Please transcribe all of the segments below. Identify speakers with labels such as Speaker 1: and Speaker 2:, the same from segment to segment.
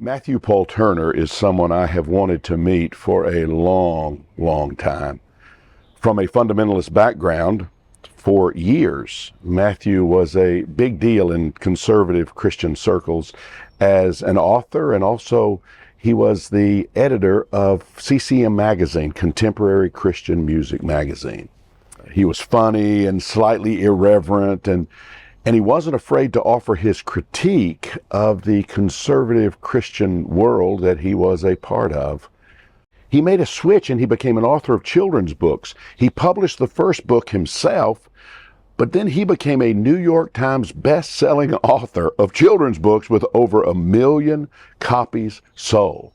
Speaker 1: Matthew Paul Turner is someone I have wanted to meet for a long, long time. From a fundamentalist background, for years, Matthew was a big deal in conservative Christian circles as an author, and also he was the editor of CCM Magazine, Contemporary Christian Music Magazine. He was funny and slightly irreverent, and he wasn't afraid to offer his critique of the conservative Christian world that he was a part of. He made a switch and he became an author of children's books. He published the first book himself, but then he became a New York Times best-selling author of children's books with over 1 million copies sold.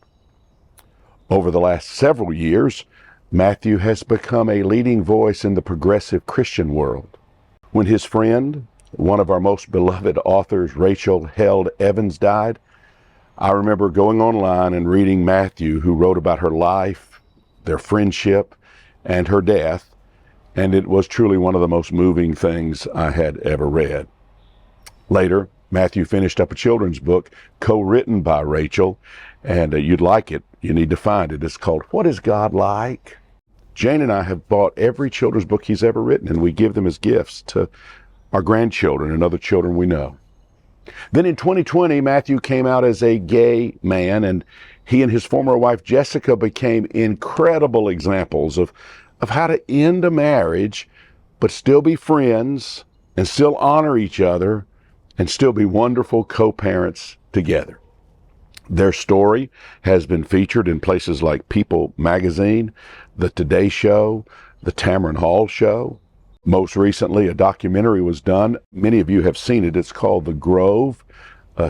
Speaker 1: Over the last several years, Matthew has become a leading voice in the progressive Christian world. When his friend, one of our most beloved authors, Rachel Held Evans, died, I remember going online and reading Matthew, who wrote about her life, their friendship, and her death, and it was truly one of the most moving things I had ever read. Later, Matthew finished up a children's book co-written by Rachel, and you'd like it. You need to find it. It's called What is God Like? Jane and I have bought every children's book he's ever written, and we give them as gifts to our grandchildren and other children we know. Then in 2020, Matthew came out as a gay man, and he and his former wife, Jessica, became incredible examples of how to end a marriage, but still be friends and still honor each other and still be wonderful co-parents together. Their story has been featured in places like People magazine, The Today Show, The Tamron Hall Show. Most recently, a documentary was done. Many of you have seen it. It's called The Grove.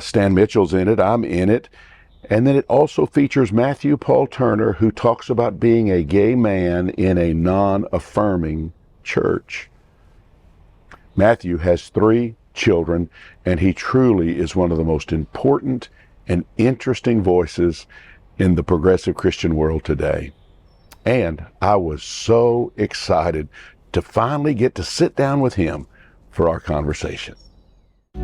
Speaker 1: Stan Mitchell's in it. I'm in it. And then it also features Matthew Paul Turner, who talks about being a gay man in a non-affirming church. Matthew has 3 children, and he truly is one of the most important and interesting voices in the progressive Christian world today. And I was so excited to finally get to sit down with him for our conversation.
Speaker 2: Yeah,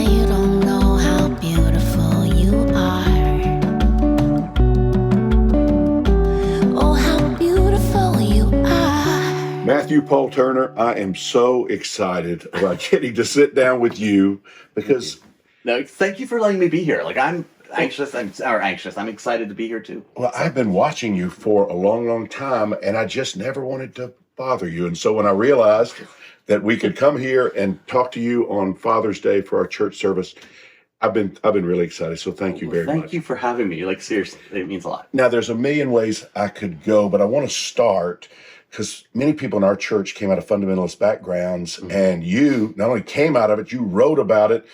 Speaker 2: you don't know how beautiful you are. Oh, how beautiful you are.
Speaker 1: Matthew Paul Turner, I am so excited about getting to sit down with you because...
Speaker 3: No, thank you for letting me be here. I'm anxious. I'm excited to be here too.
Speaker 1: Well, I've been watching you for a long, long time, and I just never wanted to bother you. And so when I realized that we could come here and talk to you on Father's Day for our church service, I've been really excited. So thank you very much.
Speaker 3: Thank you for having me. Seriously, it means a lot.
Speaker 1: Now, there's a million ways I could go, but I want to start because many people in our church came out of fundamentalist backgrounds, and you not only came out of it, you wrote about it.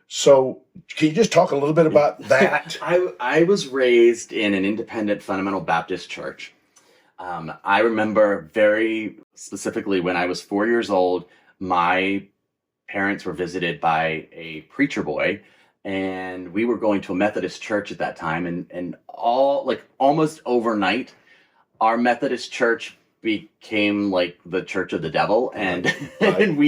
Speaker 1: So can you just talk a little bit about that?
Speaker 3: I was raised in an independent fundamental Baptist church. I remember very specifically when I was 4 years old, my parents were visited by a preacher boy, and we were going to a Methodist church at that time, and almost overnight, our Methodist church became like the church of the devil, and
Speaker 1: Right.
Speaker 3: and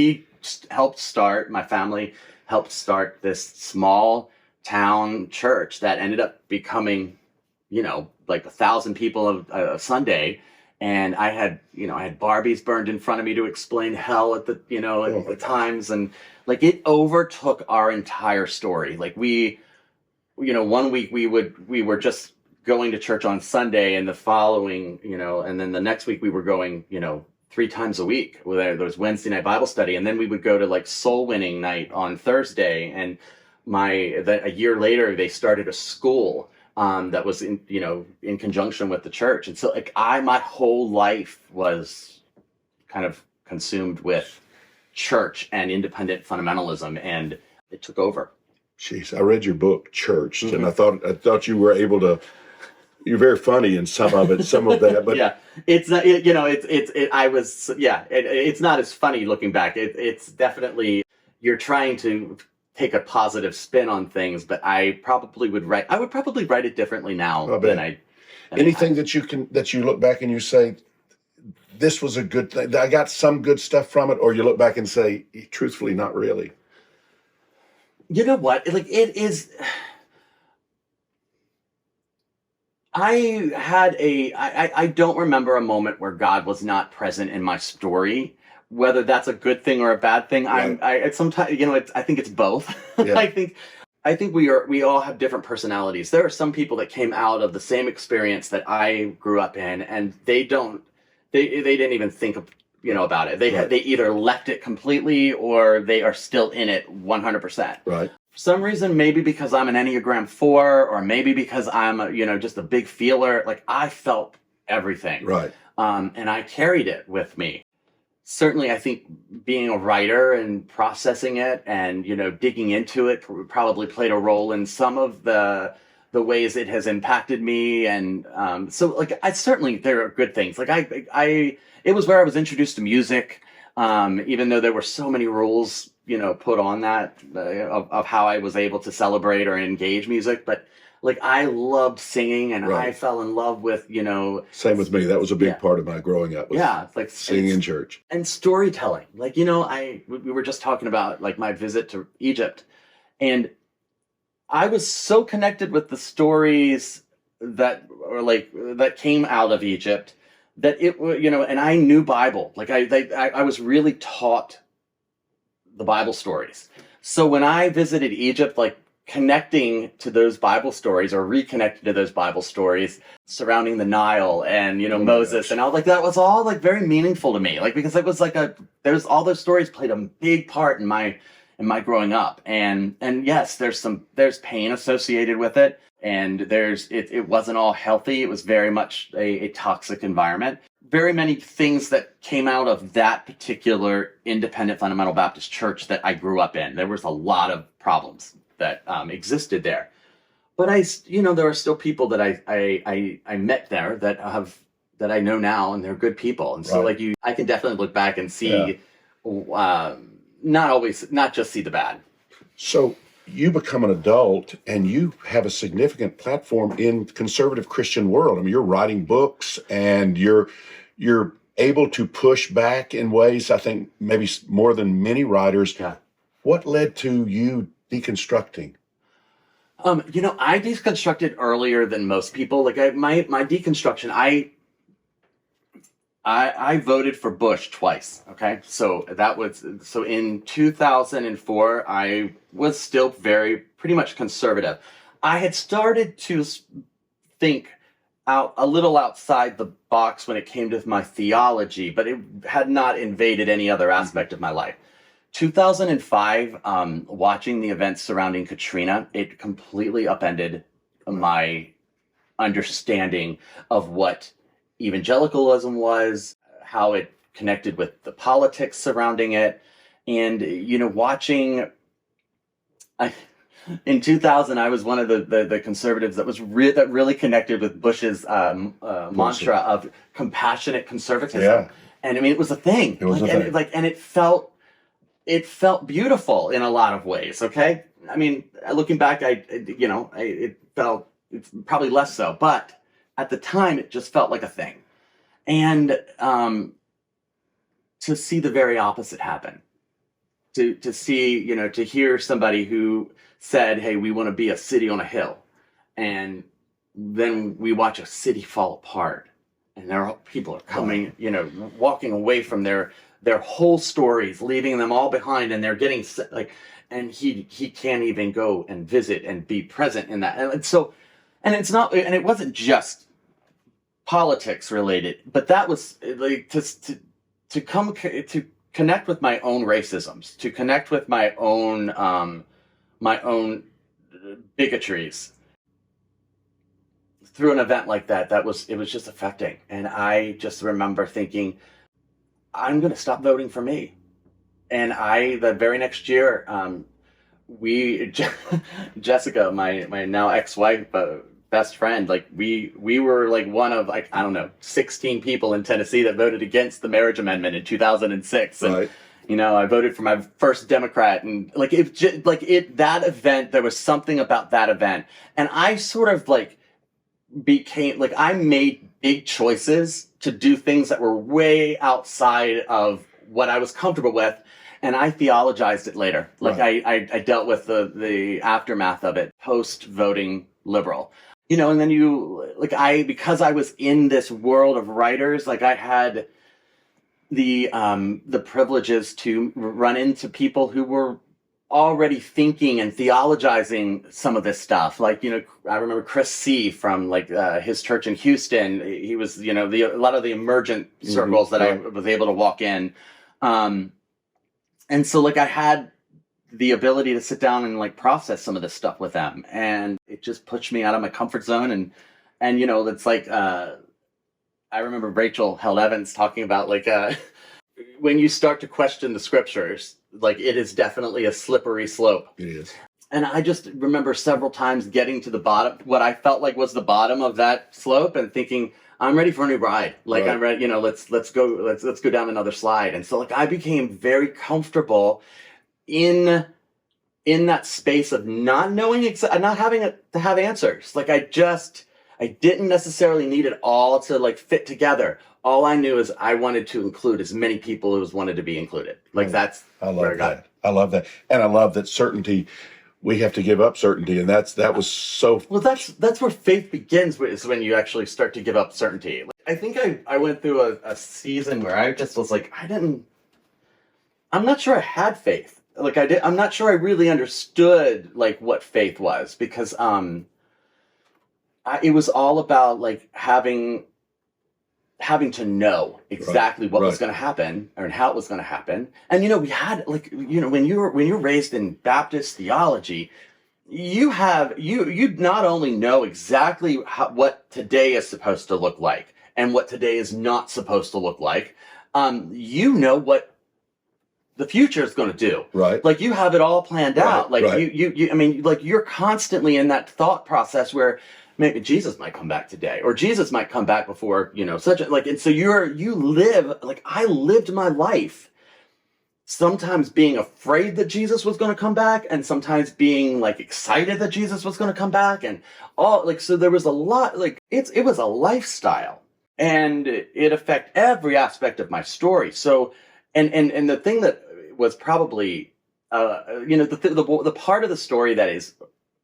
Speaker 3: my family helped start this small town church that ended up becoming, 1,000 people a Sunday. And I had Barbies burned in front of me to explain hell at the times. And it overtook our entire story. One week we were just going to church on Sunday, and the following, and then the next week we were going, 3 times a week. There was Wednesday night Bible study, and then we would go to soul winning night on Thursday. And a year later, they started a school that was in conjunction with the church. And so my whole life was kind of consumed with church and independent fundamentalism, and it took over.
Speaker 1: Jeez, I read your book, Churched, and I thought you were able to. You're very funny in some of that, but
Speaker 3: yeah, it's not. It's not as funny looking back. It's definitely, you're trying to take a positive spin on things, but I would probably write it differently now than I.
Speaker 1: Anything that you look back and you say, this was a good thing, I got some good stuff from it, or you look back and say, truthfully, not really?
Speaker 3: You know what? Like it is. I don't remember a moment where God was not present in my story. Whether that's a good thing or a bad thing,
Speaker 1: Right.
Speaker 3: sometimes, I think it's both.
Speaker 1: Yeah.
Speaker 3: I think we all have different personalities. There are some people that came out of the same experience that I grew up in, and they didn't even think of, about it.
Speaker 1: Right.
Speaker 3: They either left it completely or they are still in it 100%.
Speaker 1: Right.
Speaker 3: For some reason, maybe because I'm an Enneagram 4, or maybe because I'm just a big feeler, like I felt everything.
Speaker 1: Right.
Speaker 3: And I carried it with me. Certainly, I think being a writer and processing it and, digging into it probably played a role in some of the ways it has impacted me. And so like, there are good things. Like it was where I was introduced to music, even though there were so many rules, put on that of how I was able to celebrate or engage music. But like, I loved singing, and
Speaker 1: Right.
Speaker 3: I fell in love with,
Speaker 1: Same with me. That was a big
Speaker 3: Yeah.
Speaker 1: part of my growing up. Was
Speaker 3: yeah, it's like
Speaker 1: singing in church.
Speaker 3: and storytelling. Like, we were just talking about like my visit to Egypt, and I was so connected with the stories that came out of Egypt, that and I knew Bible. Like I was really taught the Bible stories. So when I visited Egypt, like connecting to those Bible stories, or reconnecting to those Bible stories surrounding the Nile and,
Speaker 1: Oh my
Speaker 3: Moses,
Speaker 1: gosh.
Speaker 3: and I was like, that was all like very meaningful to me. Like, because it was like there's all those stories played a big part in my growing up. And yes, there's pain associated with it. And it wasn't all healthy. It was very much a toxic environment. Very many things that came out of that particular independent fundamental Baptist church that I grew up in. There was a lot of problems that existed there. But there are still people that I met there that I know now, and they're good people. And so
Speaker 1: Right.
Speaker 3: I can definitely look back and see, not just see the bad.
Speaker 1: So you become an adult and you have a significant platform in conservative Christian world. I mean, you're writing books and you're able to push back in ways, I think, maybe more than many writers.
Speaker 3: Yeah.
Speaker 1: What led to you deconstructing?
Speaker 3: I deconstructed earlier than most people. Like my deconstruction, I voted for Bush twice. Okay. So in 2004, I was still pretty much conservative. I had started to think out a little outside the box when it came to my theology, but it had not invaded any other aspect of my life. 2005, watching the events surrounding Katrina, it completely upended my understanding of what evangelicalism was, how it connected with the politics surrounding it. And, watching, in 2000, I was one of the conservatives that really connected with Bush's mantra of compassionate conservatism.
Speaker 1: Yeah.
Speaker 3: And I mean, it was a thing.
Speaker 1: It was a thing.
Speaker 3: And it felt beautiful in a lot of ways. Okay. I mean, looking back, it's probably less so, but at the time it just felt like a thing. And, to see the very opposite happen, to see, to hear somebody who said, hey, we want to be a city on a hill. And then we watch a city fall apart, and people are coming, walking away from their whole stories, leaving them all behind, and they're getting and he can't even go and visit and be present in that. And so, and it wasn't just politics related, but that was like to connect with my own racisms, to connect with my own bigotries through an event like that. It was just affecting. And I just remember thinking, I'm going to stop voting for me. And the very next year, Jessica, my now ex-wife, best friend, like we were like one of, like, I don't know, 16 people in Tennessee that voted against the marriage amendment in 2006. And,
Speaker 1: Right.
Speaker 3: I voted for my first Democrat, and that event, there was something about that event. And I sort of I made big choices to do things that were way outside of what I was comfortable with. and I theologized it later. Like
Speaker 1: Right.
Speaker 3: I dealt with the aftermath of it post voting liberal. You know, and then because I was in this world of writers, like I had the privileges to run into people who were already thinking and theologizing some of this stuff. Like, you know, I remember Chris C. from like his church in Houston. He was, you know, a lot of the emergent circles that I was able to walk in. And so like I had the ability to sit down and like process some of this stuff with them, and it just pushed me out of my comfort zone. And you know, it's like I remember Rachel Held Evans talking about like when you start to question the scriptures, like it is definitely a slippery slope.
Speaker 1: It is.
Speaker 3: And I just remember several times getting to the bottom, what I felt like was the bottom of that slope, and thinking, I'm ready for a new ride. Like
Speaker 1: Right.
Speaker 3: I'm ready, you know, let's go down another slide. And so like I became very comfortable in that space of not knowing, not having to have answers. Like I didn't necessarily need it all to like fit together. All I knew is I wanted to include as many people as wanted to be included. Like that's
Speaker 1: I
Speaker 3: where
Speaker 1: love that. I love that. And I love that certainty. We have to give up certainty. And that was so.
Speaker 3: Well, that's where faith begins, is when you actually start to give up certainty. Like, I think I went through a season where I just was like, I'm not sure I had faith. Like I'm not sure I really understood like what faith was, because it was all about like having to know exactly what was going to happen and how it was going to happen. And you know, we had like, you know, when you're raised in Baptist theology, you not only know exactly what today is supposed to look like and what today is not supposed to look like. You know what the future is going to do.
Speaker 1: Right.
Speaker 3: Like you have it all planned out. Like
Speaker 1: right.
Speaker 3: you, I mean, like you're constantly in that thought process where maybe Jesus might come back today, or Jesus might come back before, you know, and so you live, like I lived my life sometimes being afraid that Jesus was going to come back, and sometimes being like excited that Jesus was going to come back, and all like, so there was a lot, like it was a lifestyle, and it affected every aspect of my story. So, and the thing that was probably, you know, the part of the story that is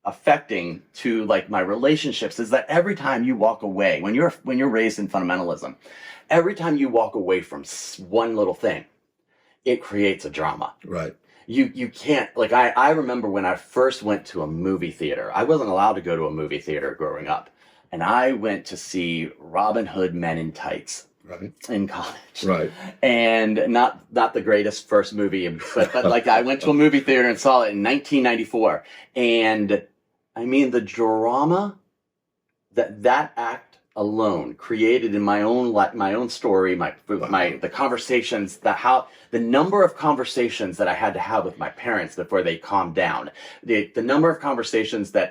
Speaker 3: affecting to like my relationships is that every time you walk away, when you're raised in fundamentalism, every time you walk away from one little thing, it creates a drama.
Speaker 1: Right.
Speaker 3: You can't, like I remember when I first went to a movie theater. I wasn't allowed to go to a movie theater growing up, and I went to see Robin Hood Men in Tights.
Speaker 1: Right.
Speaker 3: In college.
Speaker 1: Right.
Speaker 3: And not the greatest first movie, but like I went to a movie theater and saw it in 1994, and I mean, the drama that act alone created in my own story, the conversations, the number of conversations that I had to have with my parents before they calmed down, the number of conversations that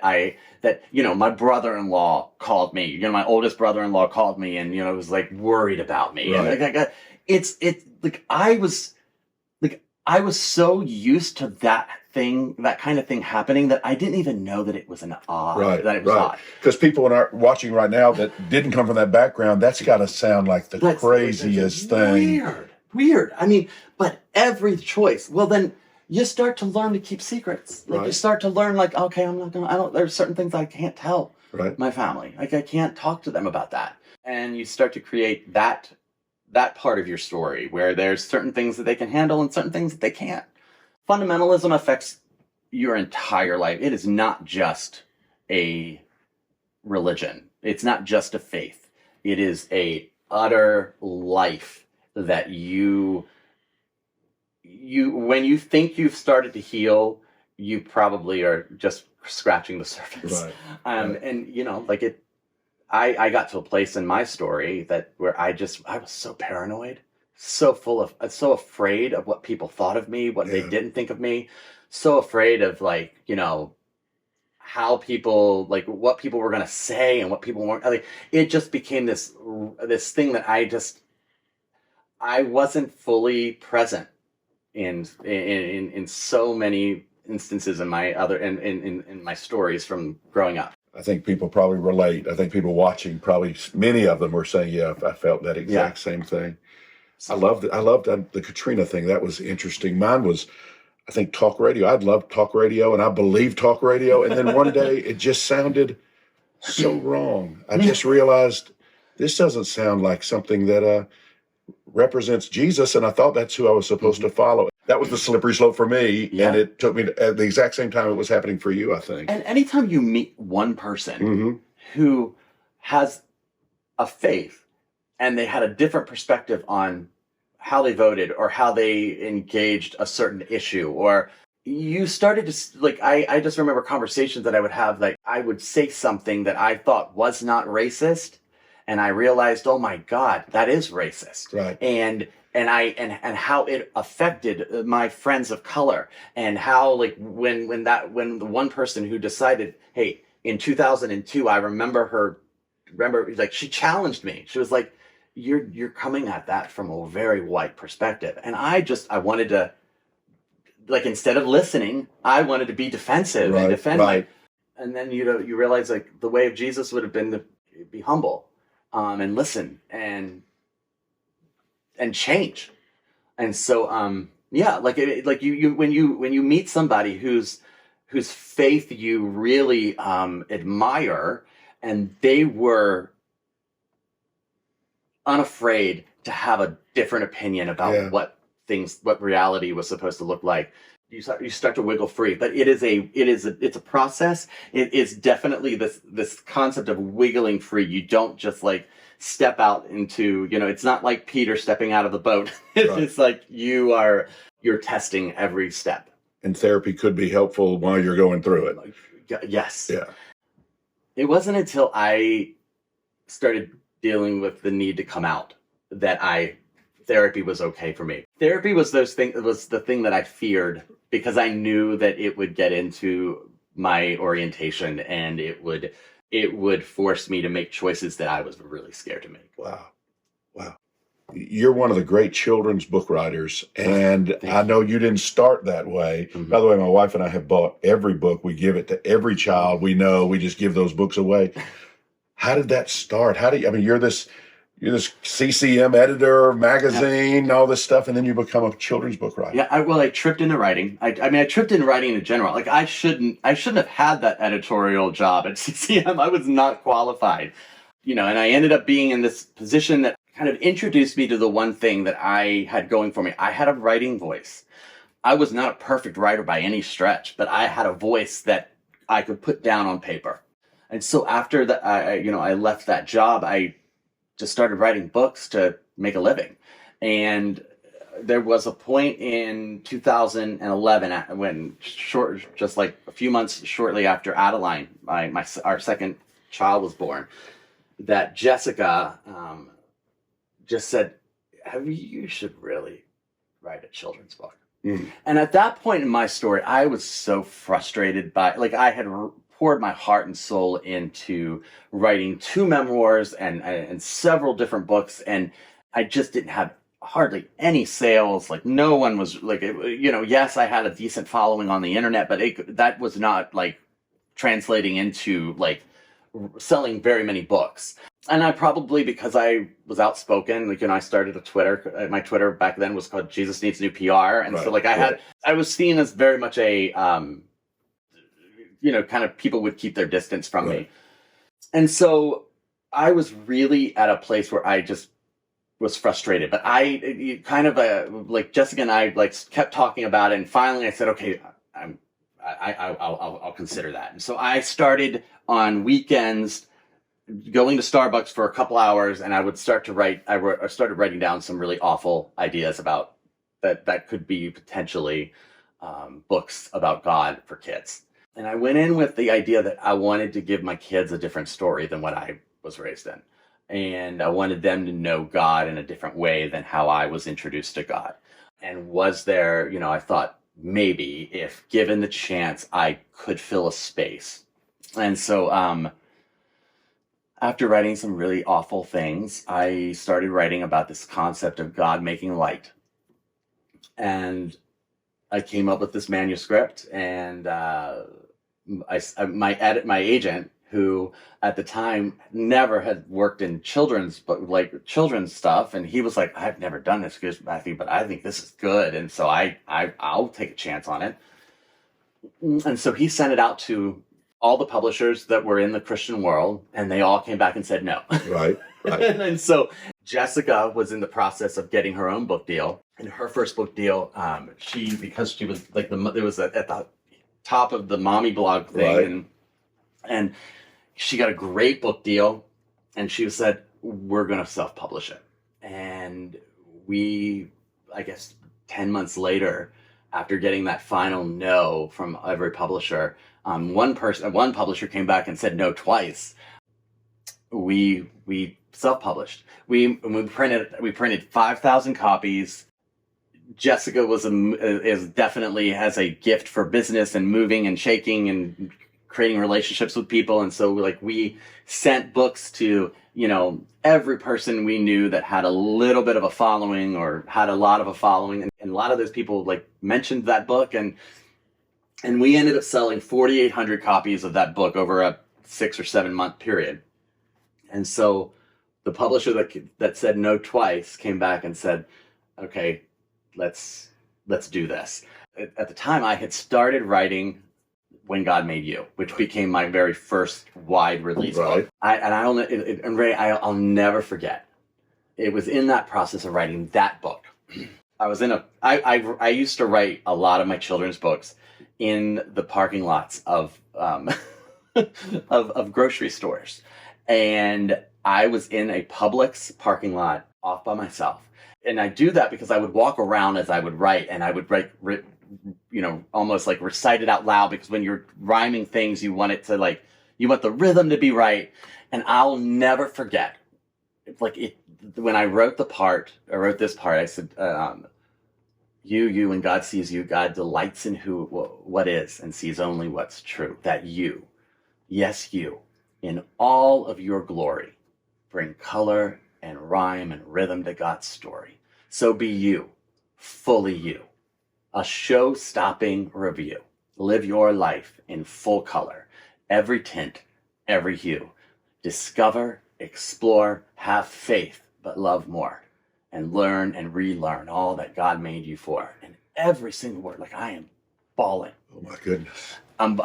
Speaker 3: you know, my brother-in-law called me, you know, my oldest brother-in-law called me, and you know, was like worried about me,
Speaker 1: right.
Speaker 3: And like it's like I was so used to that kind of thing happening, that I didn't even know that it was an odd.
Speaker 1: Right,
Speaker 3: that it was odd.
Speaker 1: Because people watching right now that didn't come from that background, that's got to sound like the craziest thing.
Speaker 3: Weird. I mean, but every choice. Well, then you start to learn to keep secrets. Like you start to learn, like, okay, there's certain things I can't tell my family. Like I can't talk to them about that. And you start to create that part of your story where there's certain things that they can handle and certain things that they can't. Fundamentalism affects your entire life. It is not just a religion. It's not just a faith. It is a utter life that you when you think you've started to heal, you probably are just scratching the surface. Right. And you know, like I got to a place in my story where I was so paranoid, so afraid of what people thought of me, what they didn't think of me, so afraid of, like, you know, how people, like, what people were going to say and what people weren't. Like, it just became this thing that I wasn't fully present in so many instances in my stories from growing up.
Speaker 1: I think people probably relate. I think people watching, probably many of them were saying, yeah, I felt that exact same thing. I loved it. I loved the Katrina thing. That was interesting. Mine was, I think, talk radio. I'd loved talk radio, and I believed talk radio. And then one day it just sounded so wrong. I just realized this doesn't sound like something that represents Jesus, and I thought that's who I was supposed to follow. That was the slippery slope for me, and it took me at the exact same time it was happening for you, I think.
Speaker 3: And anytime you meet one person who has a faith and they had a different perspective on how they voted or how they engaged a certain issue, or you started to, like, I just remember conversations that I would have, like, I would say something that I thought was not racist, and I realized, oh my God, that is racist.
Speaker 1: Right.
Speaker 3: And how it affected my friends of color, and how, like, when the one person who decided, hey, in 2002, I remember like, she challenged me. She was like, you're coming at that from a very white perspective. And I wanted to, like, instead of listening, I wanted to be defensive and defend. And then, you realize, like, the way of Jesus would have been to be humble, and listen and change. And so, like when you meet somebody whose faith you really admire, and they were unafraid to have a different opinion about what reality was supposed to look like, you start to wiggle free. But it's a process. It is definitely this concept of wiggling free. You don't just, like, step out into, it's not like Peter stepping out of the boat. It's like you're testing every step.
Speaker 1: And therapy could be helpful while you're going through it.
Speaker 3: Yes.
Speaker 1: Yeah.
Speaker 3: It wasn't until I started dealing with the need to come out that therapy was okay for me. Therapy was the thing that I feared, because I knew that it would get into my orientation, and it would force me to make choices that I was really scared to make.
Speaker 1: Wow. You're one of the great children's book writers, and I know you didn't start that way. By the way, my wife and I have bought every book. We give it to every child we know. We just give those books away. How did that start? You're this CCM editor, magazine, all this stuff, and then you become a children's book writer.
Speaker 3: Yeah, I tripped into writing. I tripped into writing in general. Like, I shouldn't have had that editorial job at CCM. I was not qualified. And I ended up being in this position that kind of introduced me to the one thing that I had going for me. I had a writing voice. I was not a perfect writer by any stretch, but I had a voice that I could put down on paper. And so after that, I left that job. I just started writing books to make a living. And there was a point in 2011 when, just like a few months shortly after Adeline, our second child, was born, that Jessica just said, you should really write a children's book. And at that point in my story, I was so frustrated by, like, I had poured my heart and soul into writing 2 memoirs and several different books, and I just didn't have hardly any sales. Like, no one was, like, yes, I had a decent following on the internet, but that was not, like, translating into, like, selling very many books. And I probably, because I was outspoken, like, I started a Twitter. My Twitter back then was called Jesus Needs New PR. And so, like, I was seen as very much a, kind of, people would keep their distance from me. And so I was really at a place where I just was frustrated. But like, Jessica and I, like, kept talking about it. And finally I said, okay, I'll consider that. And so I started on weekends going to Starbucks for a couple hours, and I would start to write. I started writing down some really awful ideas about that could be potentially books about God for kids. And I went in with the idea that I wanted to give my kids a different story than what I was raised in. And I wanted them to know God in a different way than how I was introduced to God. And was there, I thought maybe if given the chance, I could fill a space. And so after writing some really awful things, I started writing about this concept of God making light. And I came up with this manuscript, and my agent who at the time never had worked in children's stuff, and he was like, I've never done this, Matthew, but I think this is good, and so I'll take a chance on it. And so he sent it out to all the publishers that were in the Christian world, and they all came back and said no.
Speaker 1: Right.
Speaker 3: And so Jessica was in the process of getting her own book deal, and her first book deal, because she was like it was at the top of the mommy blog thing,
Speaker 1: Right.
Speaker 3: and she got a great book deal, and she said, we're going to self-publish it. And I guess 10 months later, after getting that final no from every publisher, one publisher came back and said no twice. We self-published. We printed 5,000 copies. Jessica is definitely has a gift for business and moving and shaking and creating relationships with people, and so we sent books to every person we knew that had a little bit of a following or had a lot of a following, and a lot of those people mentioned that book, and we ended up selling 4,800 copies of that book over a 6 or 7 month period. And so the publisher that said no twice came back and said, okay, let's do this. At the time, I had started writing When God Made You, which became my very first wide release book. I'll never forget. It was in that process of writing that book. I used to write a lot of my children's books in the parking lots of of grocery stores, and I was in a Publix parking lot off by myself. And I do that because I would walk around as I would write, and I would write, almost like recite it out loud, because when you're rhyming things, you want it to you want the rhythm to be right. And I'll never forget, when I wrote this part, I said, you, and God sees you, God delights in what is and sees only what's true. That you, yes, you, in all of your glory, bring color and rhyme and rhythm to God's story. So be you, fully you, a show-stopping review. Live your life in full color, every tint, every hue. Discover, explore, have faith, but love more, and learn and relearn all that God made you for. And every single word, I am bawling.
Speaker 1: Oh my goodness.
Speaker 3: I'm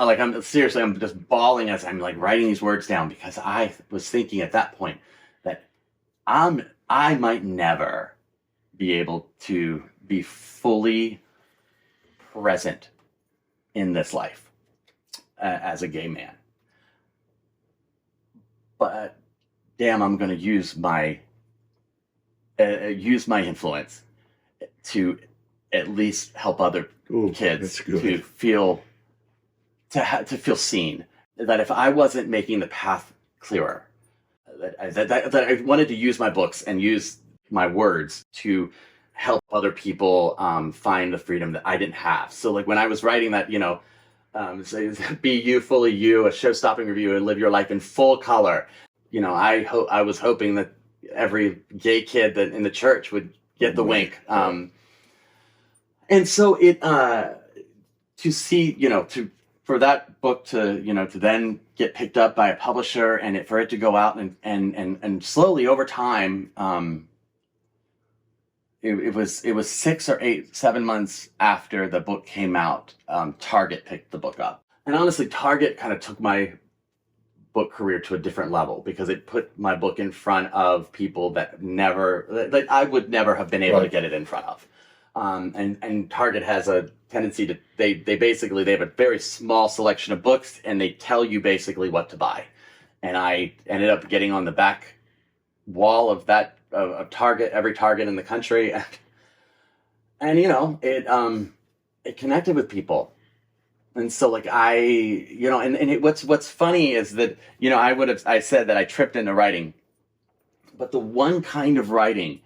Speaker 3: just bawling as I'm writing these words down, because I was thinking at that point that I might never be able to be fully present in this life as a gay man. But damn, I'm going to use my influence to at least help other kids to feel seen. That if I wasn't making the path clearer, that I wanted to use my books and use my words to help other people find the freedom that I didn't have. So when I was writing that, be you, fully you, a show-stopping review, and live your life in full color. I was hoping that every gay kid that in the church would get the wink. And so for that book to then get picked up by a publisher, and for it to go out and slowly over time, it was 6 or 7 months after the book came out, Target picked the book up. And honestly, Target kind of took my book career to a different level, because it put my book in front of people that I would never have been able to get it in front of. And Target has a tendency to, they have a very small selection of books, and they tell you basically what to buy. And I ended up getting on the back wall of that, of Target, every Target in the country. And it connected with people. And so what's funny is that, I said that I tripped into writing, but the one kind of writing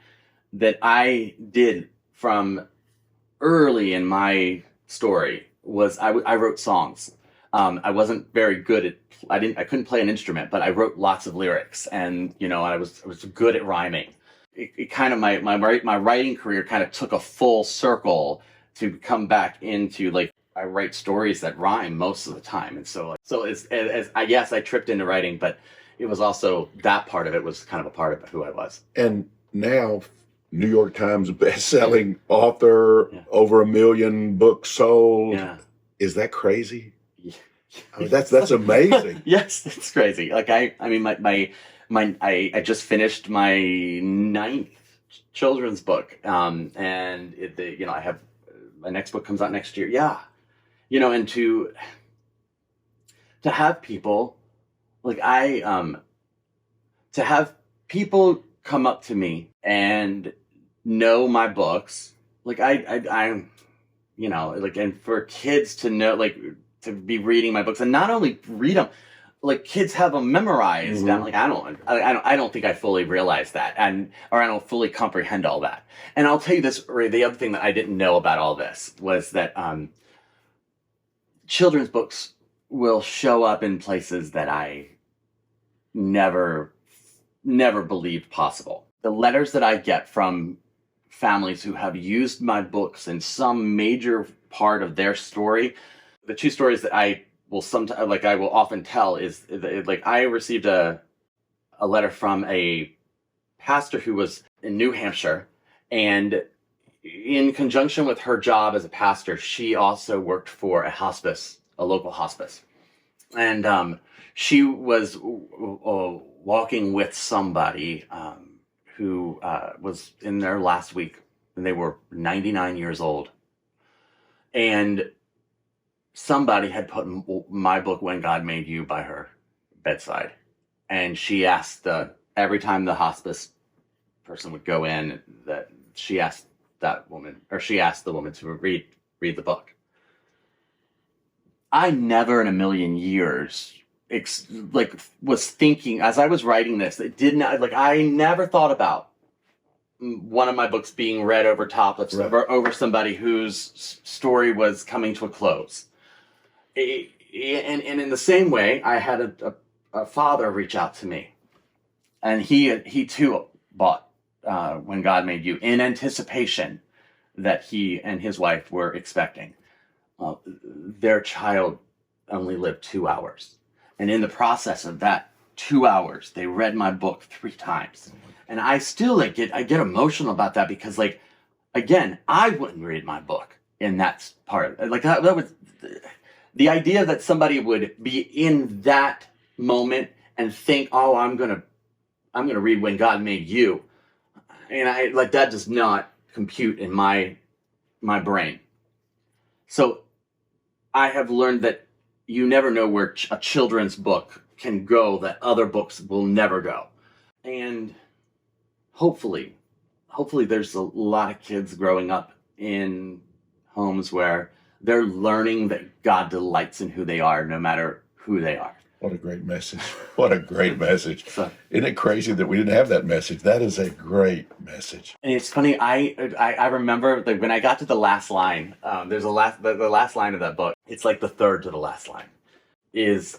Speaker 3: that I did from early in my story was I wrote songs. I wasn't very good at, I couldn't play an instrument, but I wrote lots of lyrics, and, I was good at rhyming. It kind of, my writing career kind of took a full circle to come back into I write stories that rhyme most of the time. And so as I, yes, I tripped into writing, but it was also, that part of it was kind of a part of who I was.
Speaker 1: And now, New York Times best-selling author,
Speaker 3: Yeah.
Speaker 1: over 1 million books sold.
Speaker 3: Yeah.
Speaker 1: Is that crazy?
Speaker 3: Yeah.
Speaker 1: I mean, that's amazing.
Speaker 3: Yes, it's crazy. Like I mean, I just finished my 9th children's book, and I have my next book comes out next year. Yeah, and to have people like to have people come up to me and know my books, like I'm, like, and for kids to know, like, to be reading my books and not only read them, like kids have them memorized.
Speaker 1: Mhm.
Speaker 3: Like I don't think I fully realize that, or I don't fully comprehend all that. And I'll tell you this, Ray, the other thing that I didn't know about all this was that children's books will show up in places that I never believed possible. The letters that I get from families who have used my books in some major part of their story, the 2 stories that I will sometimes, like, I will often tell is, like, I received a letter from a pastor who was in New Hampshire, and in conjunction with her job as a pastor, she also worked for a local hospice. And she was walking with somebody who was in their last week, and they were 99 years old. And somebody had put my book, When God Made You, by her bedside. And she asked every time the hospice person would go in, that she asked the woman to read the book. I never in a million years was thinking, as I was writing this, it did not, like, I never thought about one of my books being read over top of over somebody whose story was coming to a close. And in the same way, I had a father reach out to me, and he too bought When God Made You in anticipation that he and his wife were expecting. Their child only lived 2 hours. And in the process of that 2 hours, they read my book 3 times. And I still I get emotional about that, because, like, again, I wouldn't read my book in that part. Like, that was the idea that somebody would be in that moment and think, oh, I'm gonna read When God Made You. And that does not compute in my brain. So I have learned that you never know where a children's book can go that other books will never go. And hopefully there's a lot of kids growing up in homes where they're learning that God delights in who they are, no matter who they are.
Speaker 1: What a great message. What a great message.
Speaker 3: So,
Speaker 1: isn't it crazy that we didn't have that message? That is a great message.
Speaker 3: and it's funny, I remember, like, when I got to the last line, there's the last line of that book. It's like the third to the last line. Is,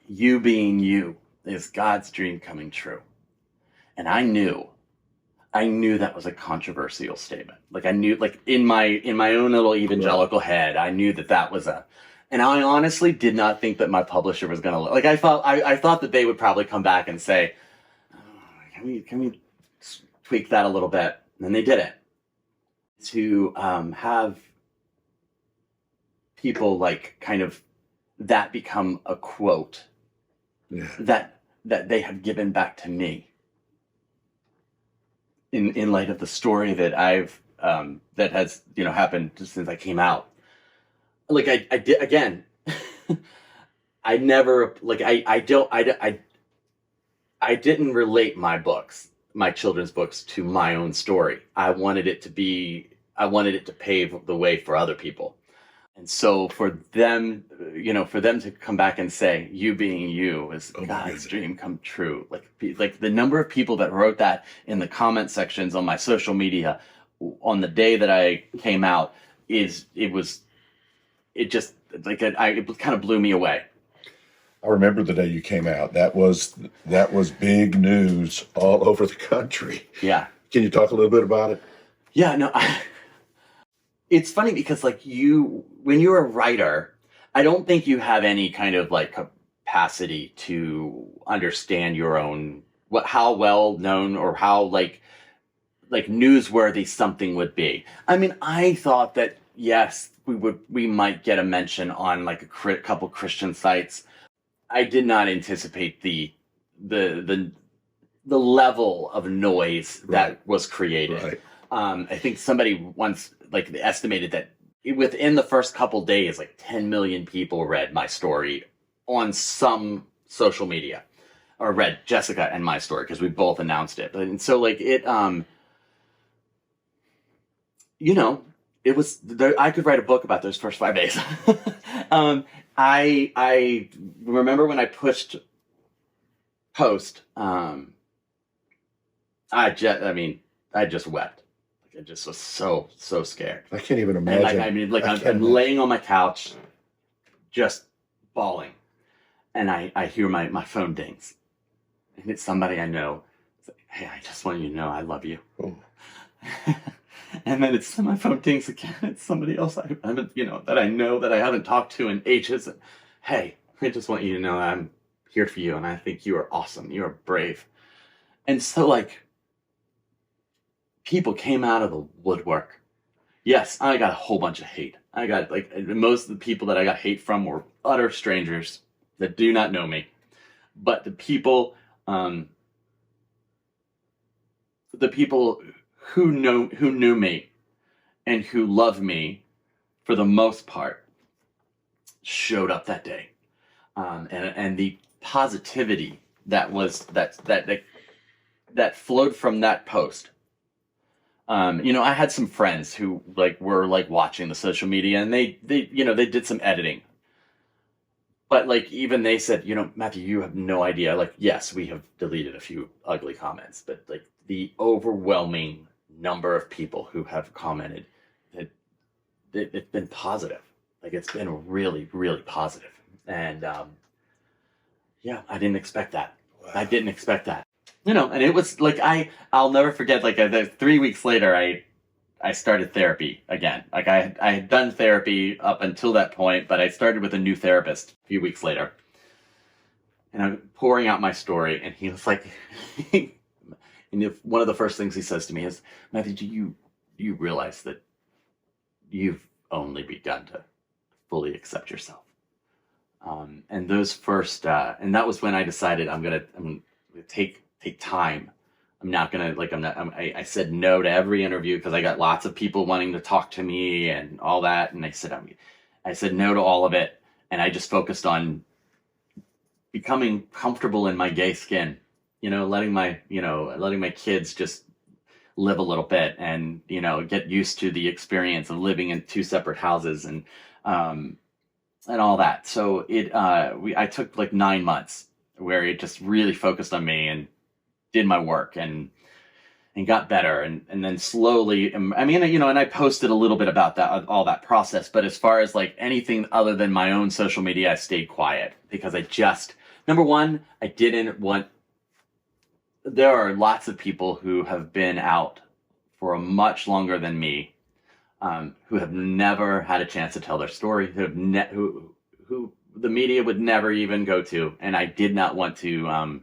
Speaker 3: you being you is God's dream coming true. And I knew that was a controversial statement. Like, I knew, like, in my own little evangelical head, I knew that was and I honestly did not think that my publisher was going to, like, I thought that they would probably come back and say, oh, can we tweak that a little bit? And they did it. To have people, like, kind of that become a quote, that they have given back to me in light of the story that I've that has happened since I came out. Like, I did, again, I never, like, I didn't relate my children's books to my own story. I wanted it to pave the way for other people. And so for them to come back and say, you being you is God's dream come true. Like the number of people that wrote that in the comment sections on my social media on the day that I came out, it kind of blew me away.
Speaker 1: I remember the day you came out. That was big news all over the country.
Speaker 3: Yeah.
Speaker 1: Can you talk a little bit about it?
Speaker 3: Yeah, no. it's funny because like when you're a writer, I don't think you have any kind of like capacity to understand your own how well known or how like newsworthy something would be. I mean, I thought that yes, we might get a mention on like a couple Christian sites. I did not anticipate the the level of noise that was created.
Speaker 1: Right.
Speaker 3: I think somebody once like estimated that within the first couple days, like 10 million people read my story on some social media, or read Jessica and my story because we both announced it. And so like it, you know, it was there, I could write a book about those first 5 days. I remember when I pushed post. I just wept. Like I just was so scared.
Speaker 1: I can't even
Speaker 3: And
Speaker 1: imagine.
Speaker 3: like I mean, like
Speaker 1: I
Speaker 3: I'm
Speaker 1: can't
Speaker 3: laying on my couch, just bawling, and I hear my phone dings, and it's somebody I know. It's like, hey, I just want you to know I love you.
Speaker 1: Oh.
Speaker 3: And then it's my phone dings again. It's somebody else I haven't, that I know that I haven't talked to in ages. And, hey, I just want you to know I'm here for you, and I think you are awesome. You are brave. And so like people came out of the woodwork. Yes, I got a whole bunch of hate. I got like most of the people that I got hate from were utter strangers that do not know me. But the people who knew me and who loved me for the most part showed up that day. And the positivity that flowed from that post. I had some friends who were watching the social media, and they did some editing. But even they said, Matthew, you have no idea. Like, yes, we have deleted a few ugly comments, but the overwhelming number of people who have commented, it's been positive. Like, it's been really, really positive. And yeah, I didn't expect that. Wow. I didn't expect that. And it was I'll never forget. 3 weeks later, I started therapy again. Like I had done therapy up until that point, but I started with a new therapist a few weeks later. And I'm pouring out my story, and he was like, and one of the first things he says to me is, Matthew, do you realize that you've only begun to fully accept yourself? And those first, and that was when I decided I'm gonna take time. I'm not gonna I said no to every interview because I got lots of people wanting to talk to me and all that, and I said no to all of it, and I just focused on becoming comfortable in my gay skin. Letting my kids just live a little bit and get used to the experience of living in two separate houses and all that. So I took 9 months where it just really focused on me and did my work and got better. And then slowly, and I posted a little bit about that, all that process. But as far as anything other than my own social media, I stayed quiet because number one, I didn't want, there are lots of people who have been out for a much longer than me, who have never had a chance to tell their story, who the media would never even go to, and I did not want to.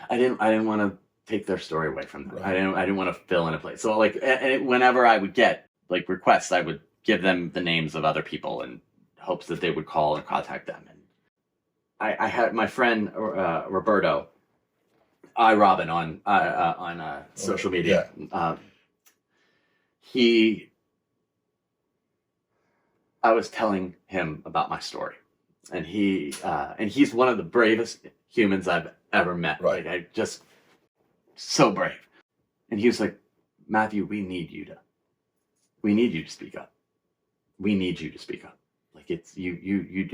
Speaker 3: I didn't want to take their story away from them. Right. I didn't want to fill in a place. So whenever I would get requests, I would give them the names of other people in hopes that they would call and contact them. And I had my friend Roberto, Robin on social media. Yeah. I was telling him about my story, and he's one of the bravest humans I've ever met. Right. I just so brave. And he was like, Matthew, we need you to speak up. We need you to speak up. It's you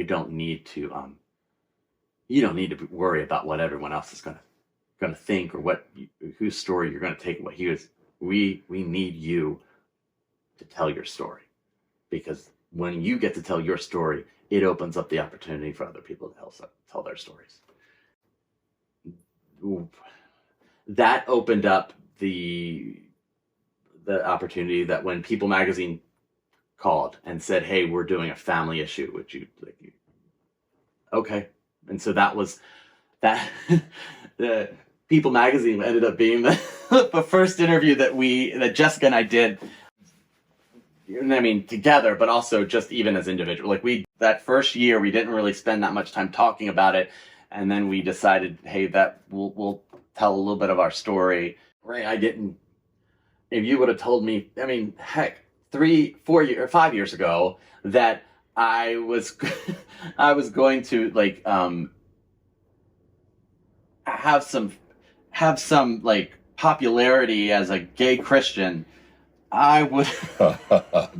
Speaker 3: don't need to worry about what everyone else is gonna think or whose story you're gonna take away. We need you to tell your story, because when you get to tell your story, it opens up the opportunity for other people to also tell their stories. That opened up the the opportunity that when People Magazine called and said, "Hey, we're doing a family issue. Would you like?" Okay, and so that was that. The People Magazine ended up being the first interview that Jessica and I did. I mean, together, but also just even as individuals. Like that first year, we didn't really spend that much time talking about it, and then we decided, hey, that we'll tell a little bit of our story. Right? I didn't. If you would have told me, I mean, heck, 3, 4 years, or 5 years ago, that I was I was going to like have some like popularity as a gay Christian, I would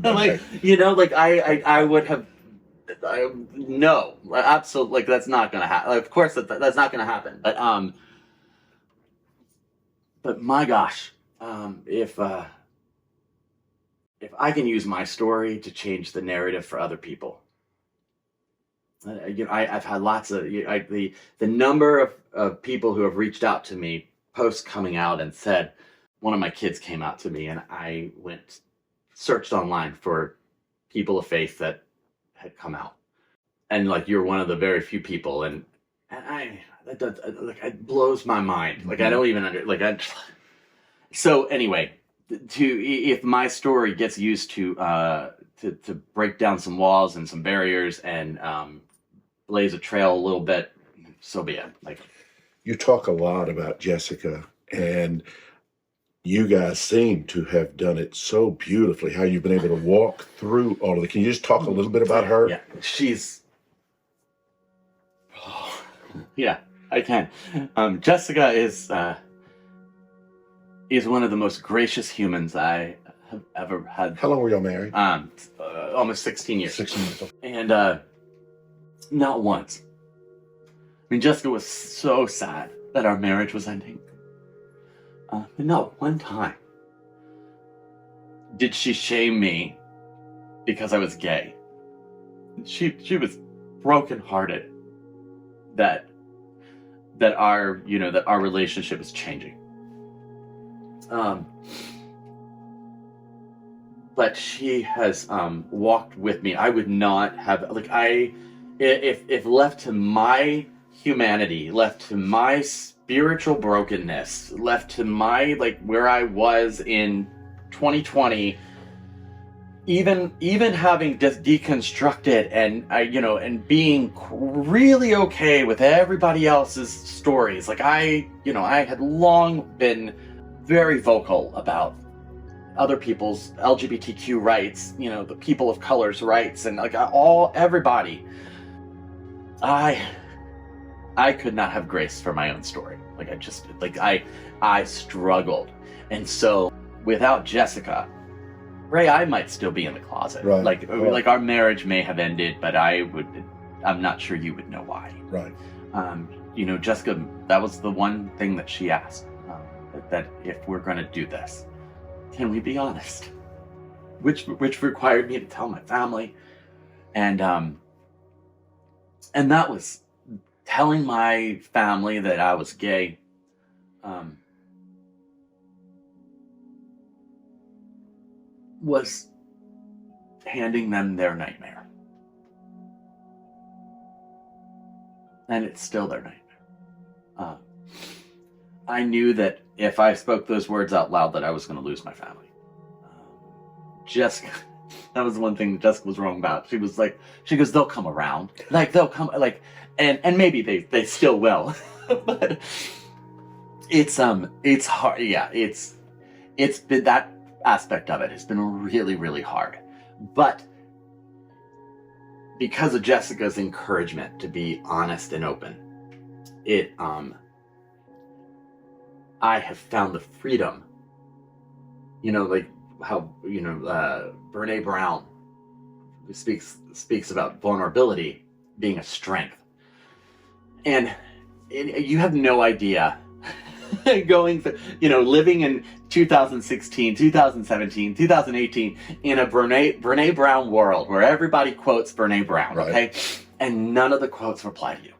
Speaker 3: like, like I would have, no, absolutely, like that's not gonna happen. Like, of course that's not gonna happen. But my gosh, if I can use my story to change the narrative for other people, I've had lots of the number of people who have reached out to me post coming out and said, one of my kids came out to me and I searched online for people of faith that had come out, and like you're one of the very few people, and it blows my mind. Like I don't even so anyway, if my story gets used to break down some walls and some barriers and blaze a trail a little bit, so be it. Like,
Speaker 4: you talk a lot about Jessica, and you guys seem to have done it so beautifully, how you've been able to walk through all of it. Can you just talk a little bit about her?
Speaker 3: Yeah, yeah, I can. Jessica is one of the most gracious humans I have ever had.
Speaker 4: How long were y'all married?
Speaker 3: Almost 16 years.
Speaker 4: 16 years.
Speaker 3: And not once. I mean, Jessica was so sad that our marriage was ending. But not one time did she shame me because I was gay. She was brokenhearted that our relationship is changing. But she has walked with me. I would not have, if left to my humanity, left to my spiritual brokenness, left to my where I was in 2020, even having just deconstructed and being really okay with everybody else's stories. I had long been very vocal about other people's LGBTQ rights, the people of color's rights, and everybody. I could not have grace for my own story. I struggled. And so without Jessica, Ray, I might still be in the closet.
Speaker 4: Right.
Speaker 3: Our marriage may have ended, but I'm not sure you would know why.
Speaker 4: Right.
Speaker 3: Jessica, that was the one thing that she asked, that if we're going to do this, can we be honest? Which required me to tell my family. And that was telling my family that I was gay. Was handing them their nightmare. And it's still their nightmare. I knew that if I spoke those words out loud that I was going to lose my family. Jessica, that was the one thing that Jessica was wrong about. She goes, they'll come around. They'll come, and maybe they still will. But it's hard. Yeah, it's been, that aspect of it has been really, really hard. But because of Jessica's encouragement to be honest and open, I have found the freedom, how, Brene Brown speaks about vulnerability being a strength. And you have no idea going through, living in 2016, 2017, 2018 in a Brene Brown world where everybody quotes Brene Brown,
Speaker 4: right.
Speaker 3: Okay? And none of the quotes apply to you.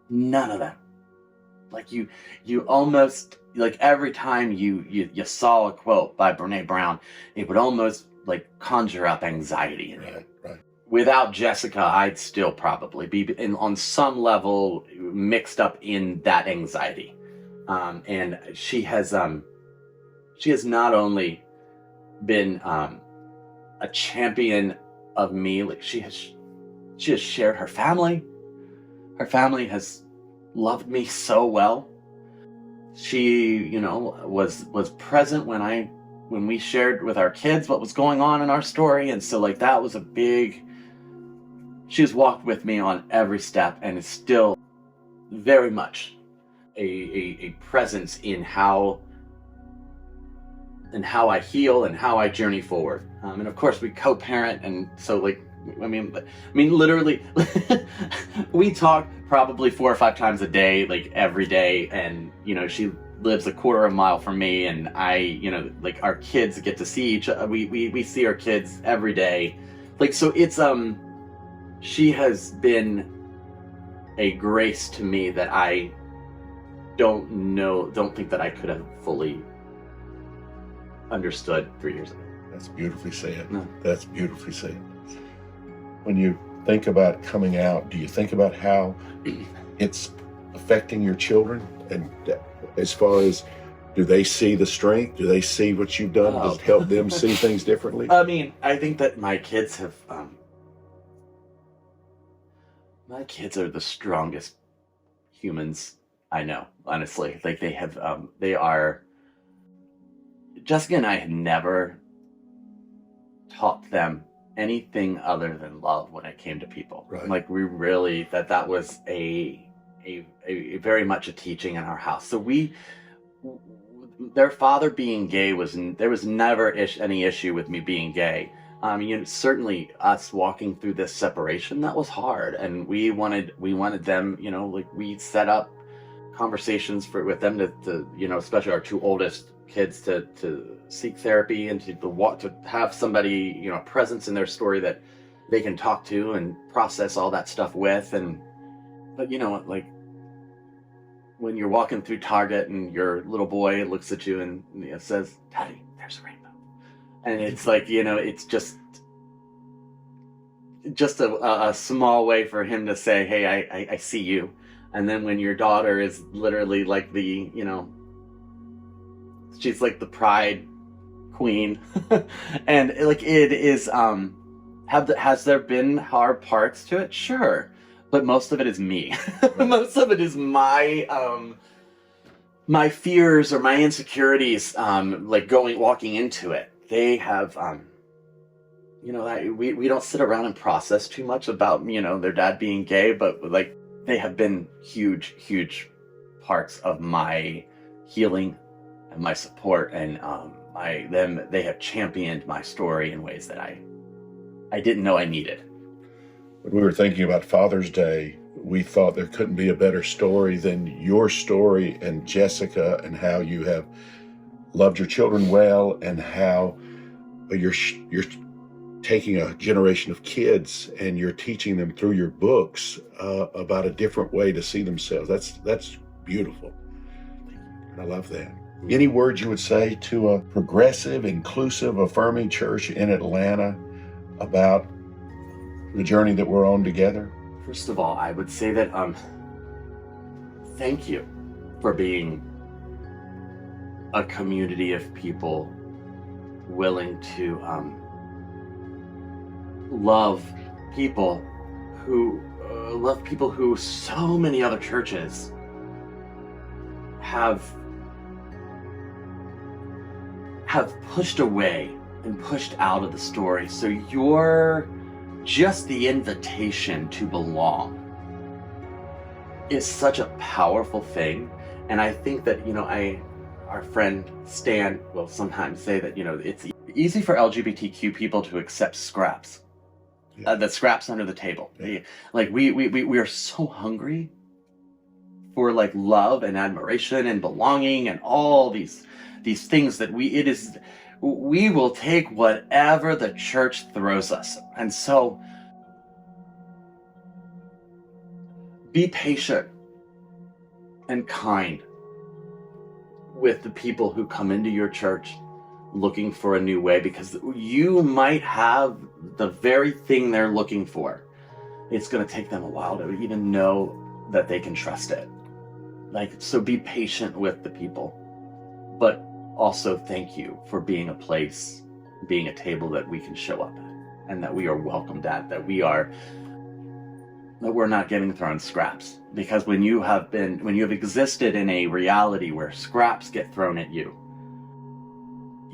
Speaker 3: None of them. like you almost, like every time you saw a quote by Brene Brown, it would almost like conjure up anxiety in you.
Speaker 4: Right.
Speaker 3: Without Jessica, I'd still probably be on some level mixed up in that anxiety. And she has not only been a champion of me, like she has shared her family. Her family has loved me so well. She, was present when we shared with our kids what was going on in our story, and so like that was a big. She's walked with me on every step, and is still very much a presence in how I heal and how I journey forward. And of course, we co-parent, and so like, I mean, literally, we talk probably 4 or 5 times a day, like every day. And she lives a quarter of a mile from me, and I, like our kids get to see each other. We see our kids every day, like so. It's she has been a grace to me that I don't think that I could have fully understood 3 years ago.
Speaker 4: That's beautifully said.
Speaker 3: No.
Speaker 4: That's beautifully said. When you think about coming out, do you think about how it's affecting your children? And as far as, do they see the strength? Do they see what you've done? Does it help them see things differently?
Speaker 3: I mean, I think that my kids have, my kids are the strongest humans I know, honestly. Like they have, they are, Jessica and I had never taught them anything other than love when it came to people.
Speaker 4: Right.
Speaker 3: Like we really, that was a very much a teaching in our house. So their father being gay there was never any issue with me being gay. Certainly us walking through this separation, that was hard, and we wanted them, like we set up conversations with them to especially our 2 oldest kids to seek therapy, and to have somebody, presence in their story that they can talk to and process all that stuff with. But like when you're walking through Target and your little boy looks at you and says, "Daddy, there's a rainbow," and it's like, it's just a small way for him to say, "Hey, I see you." And then when your daughter is literally like the, she's like the pride queen, and like it is, has there been hard parts to it? Sure, but most of it is me. Most of it is my my fears or my insecurities, like walking into it. They have, we don't sit around and process too much about, their dad being gay, but like they have been huge parts of my healing and my support, and they have championed my story in ways that I didn't know I needed.
Speaker 4: When we were thinking about Father's Day, we thought there couldn't be a better story than your story and Jessica, and how you have loved your children well, and how you're taking a generation of kids and you're teaching them through your books about a different way to see themselves. That's beautiful. And I love that. Any words you would say to a progressive, inclusive, affirming church in Atlanta about the journey that we're on together?
Speaker 3: First of all, I would say that thank you for being a community of people willing to love people who so many other churches have pushed away and pushed out of the story. So you're just the invitation to belong is such a powerful thing. And I think that, our friend Stan will sometimes say that, it's easy for LGBTQ people to accept scraps.
Speaker 4: Yeah.
Speaker 3: The scraps under the table.
Speaker 4: Yeah.
Speaker 3: Like we are so hungry for like love and admiration and belonging and all these things that we will take whatever the church throws us. And so be patient and kind with the people who come into your church looking for a new way, because you might have the very thing they're looking for. It's going to take them a while to even know that they can trust it. Like, so be patient with the people, but also thank you for being a place, being a table that we can show up at, and that we are welcomed at, that we're not getting thrown scraps. Because when you have existed in a reality where scraps get thrown at you,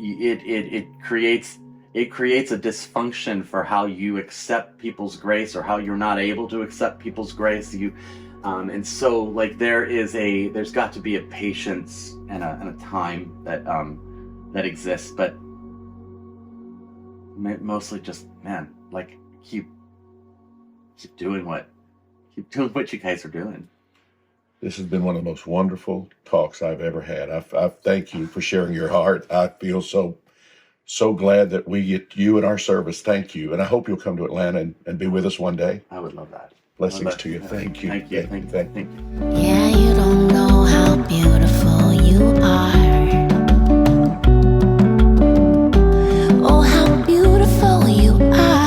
Speaker 3: it creates a dysfunction for how you accept people's grace, or how you're not able to accept people's grace. And so, like, there's got to be a patience and a time that exists, but mostly just, man, like, keep doing what you guys are doing.
Speaker 4: This has been one of the most wonderful talks I've ever had. I thank you for sharing your heart. I feel so glad that we get you in our service. Thank you. And I hope you'll come to Atlanta and be with us one day.
Speaker 3: I would love that.
Speaker 4: Blessings to you. Thank you.
Speaker 3: Thank you. Thank you.
Speaker 2: Yeah, you don't know how beautiful you are. Oh, how beautiful you are.